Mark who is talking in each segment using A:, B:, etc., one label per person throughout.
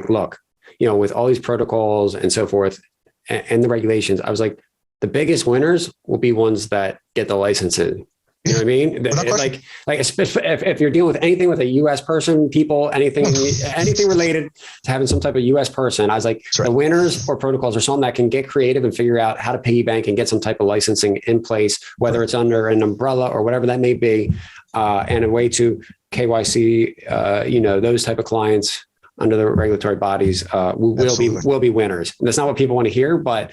A: look, with all these protocols and so forth and the regulations, I was like, the biggest winners will be ones that get the licenses. You know what I mean? Like if you're dealing with anything with a U.S. person, people, anything related to having some type of U.S. person, I was like, the winners or protocols or something that can get creative and figure out how to piggy bank and get some type of licensing in place, whether it's under an umbrella or whatever that may be, and a way to KYC, those type of clients under the regulatory bodies will be winners. And that's not what people want to hear, but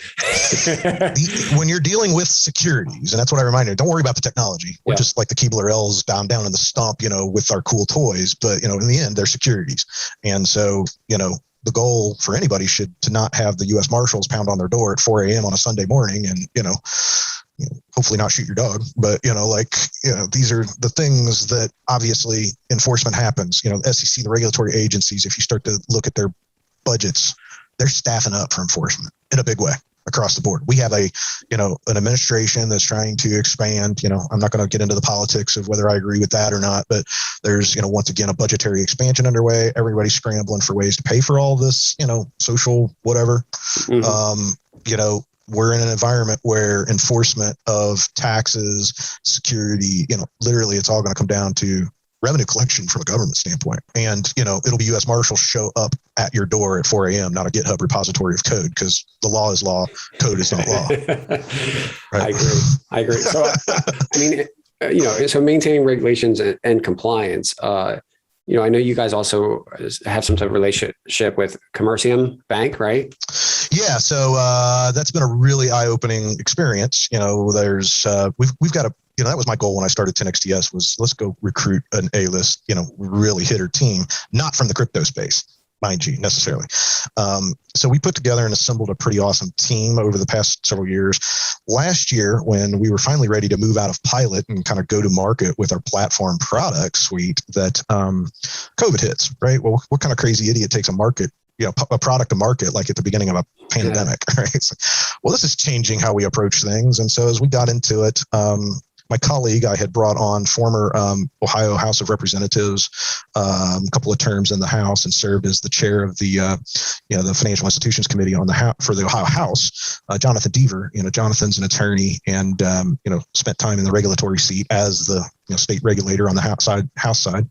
B: when you're dealing with securities, and that's what I remind you, don't worry about the technology. We're just like the Keebler L's down in the stump, with our cool toys, but in the end, they're securities. And so, the goal for anybody should to not have the U.S. Marshals pound on their door at 4 a.m. on a Sunday morning and, hopefully not shoot your dog, but these are the things that obviously enforcement happens. The SEC, the regulatory agencies, if you start to look at their budgets, they're staffing up for enforcement in a big way across the board. We have an administration that's trying to expand. I'm not going to get into the politics of whether I agree with that or not, but there's once again a budgetary expansion underway. Everybody's scrambling for ways to pay for all this, social whatever. Mm-hmm. We're in an environment where enforcement of taxes, security, literally it's all going to come down to revenue collection from a government standpoint. And, it'll be U.S. Marshals show up at your door at 4 a.m., not a GitHub repository of code, because the law is law, code is not law. Right?
A: I agree. So, so maintaining regulations and compliance, I know you guys also have some type of relationship with Commercium Bank, right?
B: Yeah. So that's been a really eye-opening experience. There's we've got that was my goal when I started 10XTS was let's go recruit an A-list, really hitter team, not from the crypto space, mind you, necessarily. So we put together and assembled a pretty awesome team over the past several years. Last year, when we were finally ready to move out of pilot and kind of go to market with our platform product suite, that COVID hits, right? Well, what kind of crazy idiot takes a product to market like at the beginning of a pandemic, right? Well, this is changing how we approach things. And so as we got into it, my colleague, I had brought on former Ohio House of Representatives, a couple of terms in the House, and served as the chair of the the Financial Institutions Committee for the Ohio House. Jonathan Deaver, Jonathan's an attorney, and spent time in the regulatory seat as the state regulator on the House side.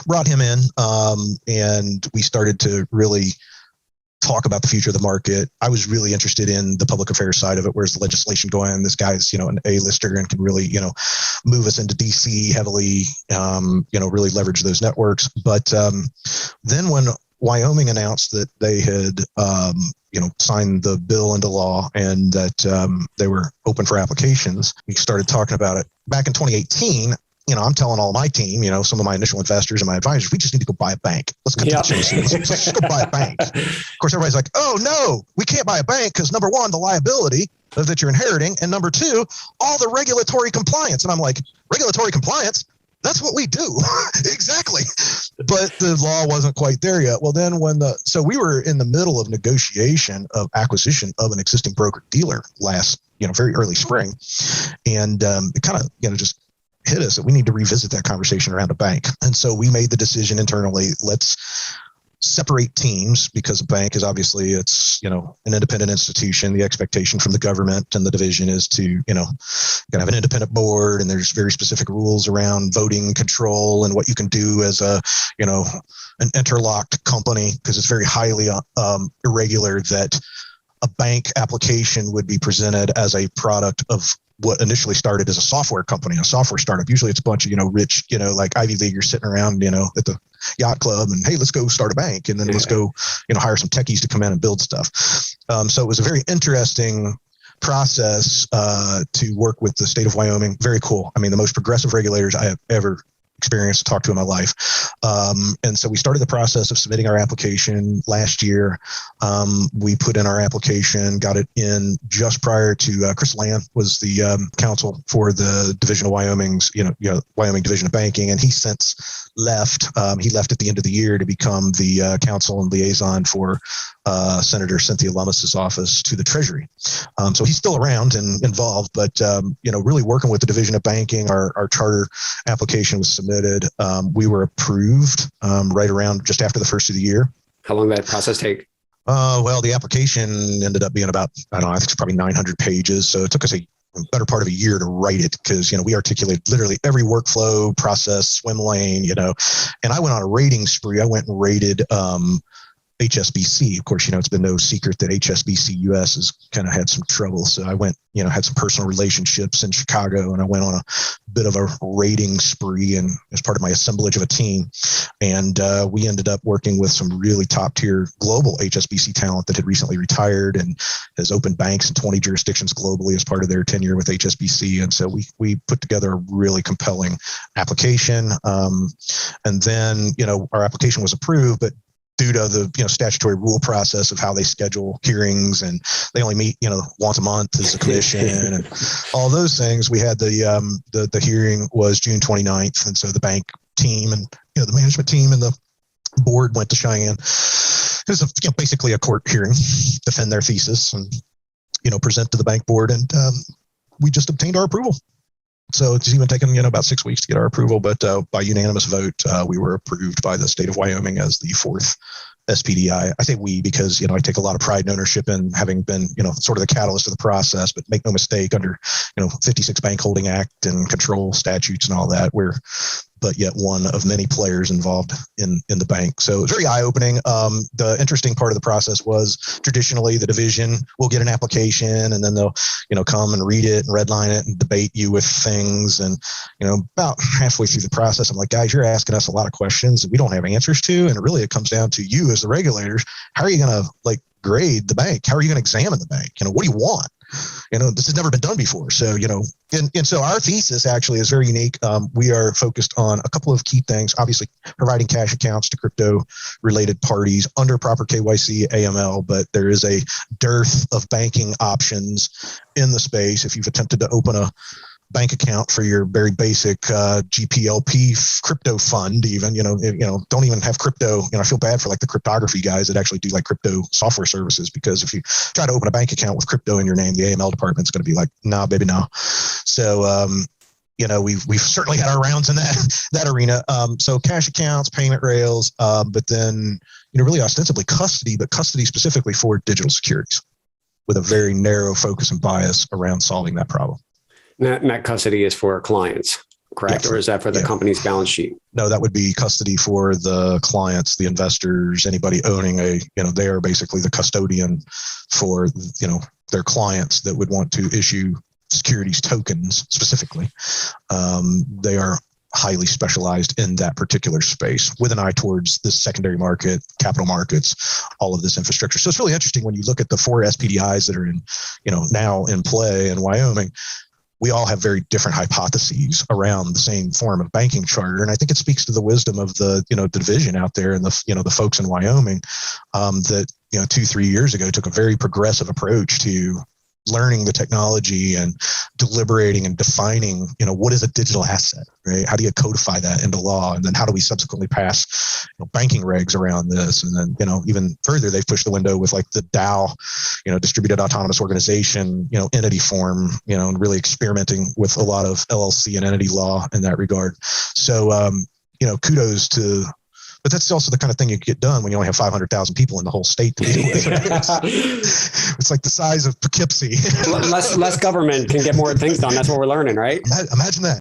B: Brought him in, and we started to really talk about the future of the market. I was really interested in the public affairs side of it. Where's the legislation going? This guy's, an A-lister and can really, move us into DC heavily, really leverage those networks. But then when Wyoming announced that they had, signed the bill into law and that they were open for applications, we started talking about it. Back in 2018, I'm telling all of my team, some of my initial investors and my advisors, we just need to go buy a bank. Let's cut to the chase. Let's just go buy a bank. Of course, everybody's like, oh, no, we can't buy a bank because number one, the liability that you're inheriting. And number two, all the regulatory compliance. And I'm like, regulatory compliance? That's what we do. Exactly. But the law wasn't quite there yet. Well, then so we were in the middle of negotiation of acquisition of an existing broker dealer last, very early spring. And it kind of, just hit us that we need to revisit that conversation around a bank. And so we made the decision internally, let's separate teams, because a bank is obviously it's, an independent institution. The expectation from the government and the division is to, have an independent board, and there's very specific rules around voting control and what you can do as a, an interlocked company, because it's very highly irregular that a bank application would be presented as a product of what initially started as a software company, a software startup. Usually it's a bunch of, rich, like Ivy Leaguers sitting around, at the yacht club and, hey, let's go start a bank. And then let's go, hire some techies to come in and build stuff. So it was a very interesting process to work with the state of Wyoming. Very cool. I mean, the most progressive regulators I have ever experienced to talk to in my life. And so we started the process of submitting our application last year. We put in our application, got it in just prior to Chris Land was the counsel for the Division of Wyoming's, Wyoming Division of Banking. And he since left. He left at the end of the year to become the counsel and liaison for Senator Cynthia Lummis's office to the Treasury. So he's still around and involved, but, really working with the Division of Banking, our charter application was submitted. We were approved right around just after the first of the year.
A: How long did that process take?
B: Well, the application ended up being about, I don't know, I think it's probably 900 pages. So it took us a better part of a year to write it because, we articulated literally every workflow process, swim lane, and I went on a rating spree. I went and rated HSBC. Of course, it's been no secret that HSBC US has kind of had some trouble. So I went, had some personal relationships in Chicago, and I went on a bit of a rating spree and as part of my assemblage of a team. And we ended up working with some really top tier global HSBC talent that had recently retired and has opened banks in 20 jurisdictions globally as part of their tenure with HSBC. And so we put together a really compelling application. And then, our application was approved, but due to the statutory rule process of how they schedule hearings, and they only meet once a month as a commission and all those things, we had the hearing was June 29th, and so the bank team and the management team and the board went to Cheyenne. It was basically a court hearing, defend their thesis and present to the bank board, and we just obtained our approval. So it's even taken, about 6 weeks to get our approval, but by unanimous vote, we were approved by the state of Wyoming as the fourth SPDI. I say we because, I take a lot of pride and ownership in having been, sort of the catalyst of the process, but make no mistake, under, 56 Bank Holding Act and control statutes and all that, we're but yet one of many players involved in the bank. So it was very eye-opening. The interesting part of the process was traditionally the division will get an application and then they'll, come and read it and redline it and debate you with things. And, about halfway through the process, I'm like, guys, you're asking us a lot of questions that we don't have answers to. And really it comes down to you as the regulators. How are you going to grade the bank? How are you going to examine the bank? What do you want? This has never been done before. So, and so our thesis actually is very unique. We are focused on a couple of key things, obviously providing cash accounts to crypto related parties under proper KYC, AML, but there is a dearth of banking options in the space. If you've attempted to open a bank account for your very basic GPLP crypto fund, even, don't even have crypto. I feel bad for the cryptography guys that actually do crypto software services, because if you try to open a bank account with crypto in your name, the AML department's going to be like, nah, baby, no. So, we've certainly had our rounds in that arena. So cash accounts, payment rails, but then, really ostensibly custody, but custody specifically for digital securities with a very narrow focus and bias around solving that problem.
A: That custody is for clients, correct? Yeah. Or is that for the company's balance sheet?
B: No, that would be custody for the clients, the investors, anybody owning they are basically the custodian for, their clients that would want to issue securities tokens specifically. They are highly specialized in that particular space with an eye towards the secondary market, capital markets, all of this infrastructure. So it's really interesting when you look at the four SPDIs that are in, now in play in Wyoming. We all have very different hypotheses around the same form of banking charter. And I think it speaks to the wisdom of the division out there and the folks in Wyoming that, 2-3 years ago took a very progressive approach to learning the technology and deliberating and defining, what is a digital asset, right? How do you codify that into law? And then how do we subsequently pass banking regs around this? And then, even further, they've pushed the window with the DAO, distributed autonomous organization, entity form, and really experimenting with a lot of LLC and entity law in that regard. So, kudos to. But that's also the kind of thing you get done when you only have 500,000 people in the whole state to deal with. It's like the size of Poughkeepsie.
A: less government can get more things done. That's what we're learning, right?
B: Imagine that.